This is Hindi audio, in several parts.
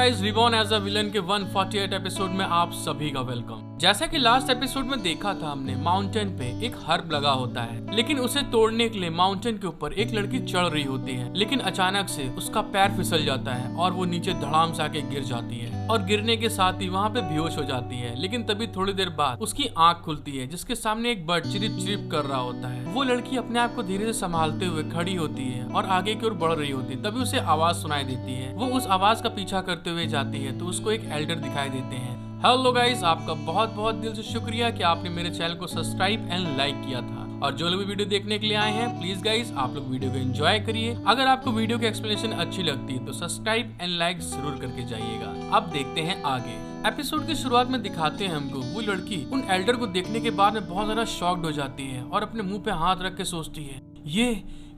Guys, reborn as a villain के 148 एपिसोड में आप सभी का वेलकम। जैसा कि लास्ट एपिसोड में देखा था हमने, माउंटेन पे एक हर्ब लगा होता है, लेकिन उसे तोड़ने के लिए माउंटेन के ऊपर एक लड़की चढ़ रही होती है, लेकिन अचानक से उसका पैर फिसल जाता है और वो नीचे धड़ाम से आके गिर जाती है और गिरने के साथ ही वहाँ पे बेहोश हो जाती है। लेकिन तभी थोड़ी देर बाद उसकी आंख खुलती है, जिसके सामने एक बर्ड चिरिप चिरिप कर रहा होता है। वो लड़की अपने आप को धीरे से संभालते हुए खड़ी होती है और आगे की ओर बढ़ रही होती है। तभी उसे आवाज सुनाई देती है। वो उस आवाज का पीछा करते हुए जाती है तो उसको एक एल्डर दिखाई देते हैं। हेलो गाइस, आपका बहुत बहुत दिल से शुक्रिया कि आपने मेरे चैनल को सब्सक्राइब एंड लाइक किया था। और जो लोग भी वीडियो देखने के लिए आए हैं, प्लीज गाइस आप लोग वीडियो को एंजॉय करिए। अगर आपको वीडियो की एक्सप्लेनेशन अच्छी लगती है तो सब्सक्राइब एंड लाइक जरूर करके जाइएगा। अब देखते हैं आगे। एपिसोड की शुरुआत में दिखाते हैं हमको वो लड़की उन एल्डर को देखने के बाद में बहुत ज्यादा शॉक्ड हो जाती है और अपने मुंह पे हाथ रख के सोचती है,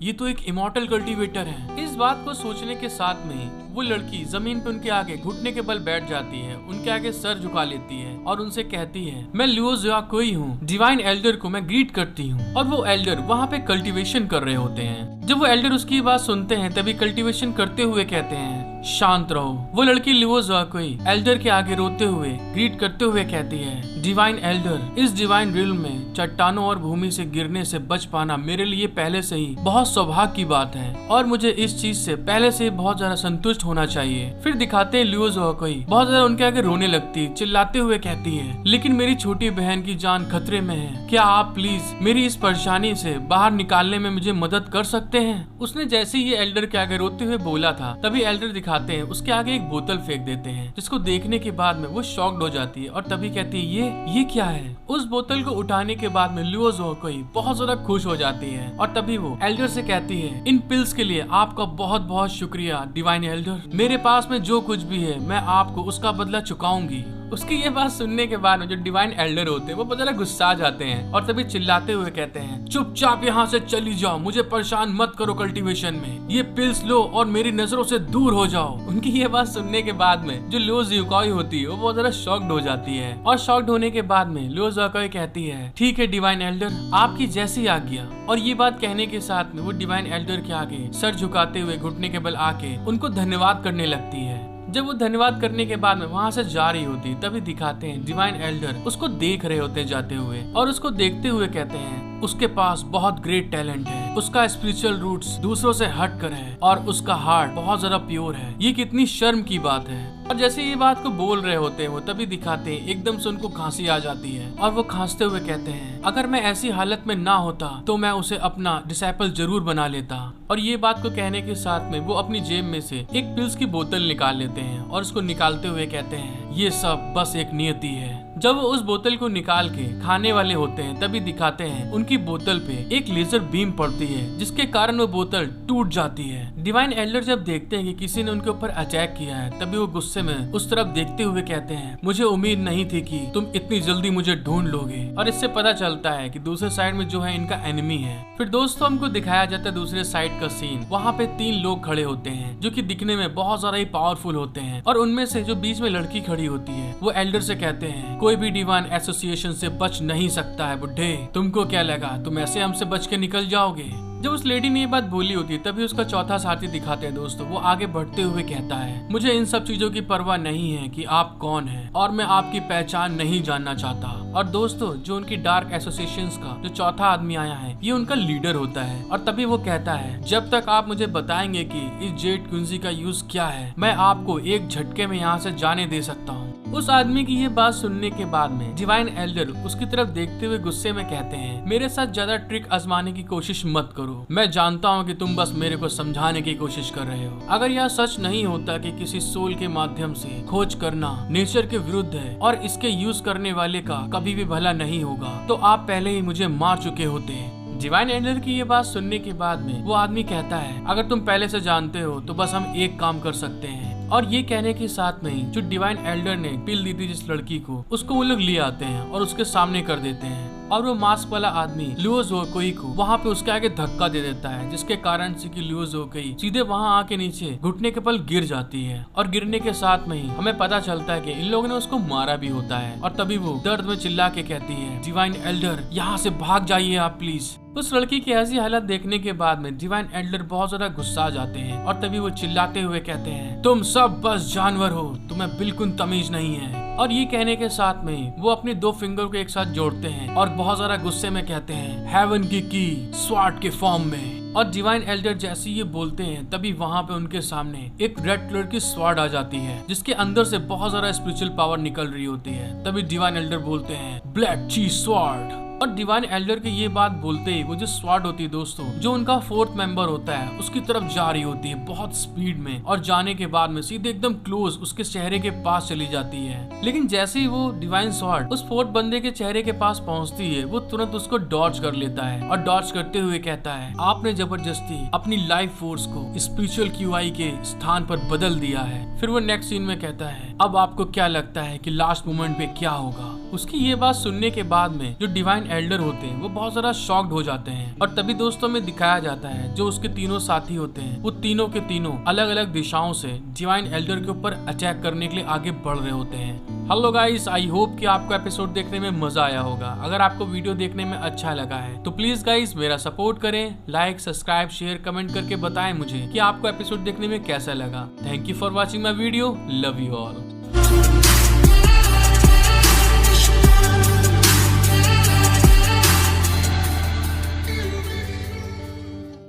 ये तो एक इमॉर्टल कल्टीवेटर है। इस बात को सोचने के साथ में ही वो लड़की जमीन पे उनके आगे घुटने के बल बैठ जाती है, उनके आगे सर झुका लेती है और उनसे कहती है, मैं लियो ज़ुआकुई हूँ, डिवाइन एल्डर को मैं ग्रीट करती हूँ। और वो एल्डर वहाँ पे कल्टीवेशन कर रहे होते हैं। जब वो एल्डर उसकी बात सुनते हैं तभी कल्टीवेशन करते हुए कहते हैं, शांत रहो। वो लड़की लियो ज़ुआकुई एल्डर के आगे रोते हुए ग्रीट करते हुए कहती है, डिवाइन एल्डर, इस डिवाइन रिल्म में चट्टानों और भूमि से गिरने से बच पाना मेरे लिए पहले से ही बहुत सौभाग्य की बात है और मुझे इस चीज से पहले से बहुत ज्यादा संतुष्ट होना चाहिए। फिर दिखाते हैं लियो ज़ुआकुई बहुत ज्यादा उनके आगे रोने लगती, चिल्लाते हुए कहती है, लेकिन मेरी छोटी बहन की जान खतरे में है, क्या आप प्लीज मेरी इस परेशानी से बाहर निकालने में मुझे मदद कर सकते हैं। उसने जैसे ही एल्डर के आगे रोते हुए बोला था, तभी एल्डर दिखाते हैं उसके आगे एक बोतल फेंक देते हैं, जिसको देखने के बाद में वो शॉक्ड हो जाती है और तभी कहती है, ये क्या है। उस बोतल को उठाने के बाद में लियो ज़ुआकुई बहुत ज्यादा खुश हो जाती है और तभी वो एल्डर से कहती है, इन पिल्स के लिए आपका बहुत बहुत शुक्रिया डिवाइन एल्डर। मेरे पास में जो कुछ भी है मैं आपको उसका बदला चुकाऊंगी। उसकी ये बात सुनने के बाद में जो डिवाइन एल्डर होते हैं वो बहुत ज्यादा गुस्सा आ जाते हैं और तभी चिल्लाते हुए कहते हैं, चुपचाप यहाँ से चली जाओ, मुझे परेशान मत करो कल्टीवेशन में, ये पिल्स लो और मेरी नजरों से दूर हो जाओ। उनकी ये बात सुनने के बाद में जो लियो ज़ुआकुई होती है वो बहुत ज्यादा शॉक्ड हो जाती है और शॉक्ड होने के बाद में लियो ज़ुआकुई कहती है, ठीक है डिवाइन एल्डर, आपकी जैसी आज्ञा। और ये बात कहने के साथ में वो डिवाइन एल्डर के आगे सर झुकाते हुए घुटने के बल आके उनको धन्यवाद करने लगती है। जब वो धन्यवाद करने के बाद में वहाँ से जा रही होती तभी दिखाते हैं डिवाइन एल्डर उसको देख रहे होते जाते हुए और उसको देखते हुए कहते हैं, उसके पास बहुत ग्रेट टैलेंट है, उसका स्पिरिचुअल रूट्स दूसरों से हटकर है और उसका हार्ट बहुत ज्यादा प्योर है। ये कितनी शर्म की बात है। और जैसे ये बात को बोल रहे होते हैं वो तभी दिखाते हैं एकदम से उनको खांसी आ जाती है और वो खांसते हुए कहते हैं, अगर मैं ऐसी हालत में ना होता तो मैं उसे अपना डिसाइपल जरूर बना लेता। और ये बात को कहने के साथ में वो अपनी जेब में से एक पिल्स की बोतल निकाल लेते हैं और उसको निकालते हुए कहते हैं, ये सब बस एक नियति है। जब वो उस बोतल को निकाल के खाने वाले होते हैं तभी दिखाते हैं उनकी बोतल पे एक लेजर बीम पड़ती है, जिसके कारण वो बोतल टूट जाती है। डिवाइन एल्डर जब देखते हैं कि किसी ने उनके ऊपर अटैक किया है तभी वो गुस्से में उस तरफ देखते हुए कहते हैं, मुझे उम्मीद नहीं थी कि तुम इतनी जल्दी मुझे ढूंढ लोगे। और इससे पता चलता है कि दूसरे साइड में जो है इनका एनिमी है। फिर दोस्तों हमको दिखाया जाता है दूसरे साइड का सीन। वहाँ पे 3 लोग खड़े होते हैं जो कि दिखने में बहुत ज्यादा ही पावरफुल होते हैं और उनमें से जो बीच में लड़की खड़ी होती है वो एल्डर से कहते हैं, कोई भी डिवाइन एसोसिएशन से बच नहीं सकता है बुड्ढे, तुमको क्या लगा तुम ऐसे हमसे बच के निकल जाओगे। जब उस लेडी ने ये बात बोली होती है तभी उसका चौथा साथी दिखाते हैं दोस्तों। वो आगे बढ़ते हुए कहता है, मुझे इन सब चीजों की परवाह नहीं है कि आप कौन हैं और मैं आपकी पहचान नहीं जानना चाहता। और दोस्तों जो उनकी डार्क एसोसिएशंस का जो चौथा आदमी आया है ये उनका लीडर होता है और तभी वो कहता है, जब तक आप मुझे बताएंगे कि इस जेड कुंजी का यूज क्या है, मैं आपको एक झटके में यहाँ से जाने दे सकता हूँ। उस आदमी की ये बात सुनने के बाद में डिवाइन एल्डर उसकी तरफ देखते हुए गुस्से में कहते हैं, मेरे साथ ज्यादा ट्रिक आजमाने की कोशिश मत करो, मैं जानता हूँ कि तुम बस मेरे को समझाने की कोशिश कर रहे हो। अगर यह सच नहीं होता कि किसी सोल के माध्यम से खोज करना नेचर के विरुद्ध है और इसके यूज करने वाले का कभी भी भला नहीं होगा, तो आप पहले ही मुझे मार चुके होते। डिवाइन एल्डर की ये बात सुनने के बाद में वो आदमी कहता है, अगर तुम पहले से जानते हो तो बस हम एक काम कर सकते हैं। और ये कहने के साथ में ही जो डिवाइन एल्डर ने पिल दी थी जिस लड़की को, उसको वो लोग ले आते हैं और उसके सामने कर देते हैं और वो मास्क वाला आदमी लियो ज़ुआकुई को वहाँ पे उसके आगे धक्का दे देता है, जिसके कारण से कि लियो ज़ुआकुई सीधे वहाँ आके नीचे घुटने के बल गिर जाती है। और गिरने के साथ में ही हमें पता चलता है कि इन लोगों ने उसको मारा भी होता है और तभी वो दर्द में चिल्ला के कहती है, डिवाइन एल्डर यहाँ से भाग जाइए आप प्लीज। उस लड़की की ऐसी हालत देखने के बाद में डिवाइन एल्डर बहुत ज्यादा गुस्सा आ जाते हैं और तभी वो चिल्लाते हुए कहते हैं, तुम सब बस जानवर हो, तुम्हें बिल्कुल तमीज नहीं है। और ये कहने के साथ में वो अपने 2 फिंगर को एक साथ जोड़ते हैं और बहुत ज्यादा गुस्से में कहते हैं, हेवन की स्वॉर्ड के फॉर्म में। और डिवाइन एल्डर जैसे ये बोलते हैं तभी वहाँ पे उनके सामने एक रेड कलर की स्वॉर्ड आ जाती है जिसके अंदर से बहुत ज्यादा स्पिरिचुअल पावर निकल रही होती है। तभी डिवाइन एल्डर बोलते हैं, ब्लैक चीज स्वॉर्ड। और डिवाइन एल्डर के ये बात बोलते ही वो जो स्वॉर्ड होती है दोस्तों, जो उनका 4th मेंबर होता है उसकी तरफ जा रही होती है बहुत स्पीड में, और जाने के बाद में सीधे एकदम क्लोज उसके चेहरे के पास चली जाती है। लेकिन जैसे ही वो डिवाइन स्वॉर्ड उस 4th बंदे के चेहरे के पास पहुंचती है वो तुरंत उसको डॉज कर लेता है और डॉज करते हुए कहता है, आपने जबरदस्ती अपनी लाइफ फोर्स को स्पिरिचुअल QI के स्थान पर बदल दिया है। फिर वो नेक्स्ट सीन में कहता है, अब आपको क्या लगता है कि लास्ट मोमेंट पे क्या होगा। उसकी ये बात सुनने के बाद में जो डिवाइन एल्डर होते हैं वो बहुत ज्यादा शॉक्ड हो जाते हैं। और तभी दोस्तों में दिखाया जाता है जो उसके तीनों साथी होते हैं वो तीनों के तीनों अलग अलग दिशाओं से डिवाइन एल्डर के ऊपर अटैक करने के लिए आगे बढ़ रहे होते हैं। हेलो गाइस, आई होप कि आपको एपिसोड देखने में मजा आया होगा। अगर आपको वीडियो देखने में अच्छा लगा है तो प्लीज गाइस मेरा सपोर्ट करें, लाइक, सब्सक्राइब, शेयर, कमेंट करके बताएं मुझे कि आपको एपिसोड देखने में कैसा लगा। Thank you for watching my video, love you all.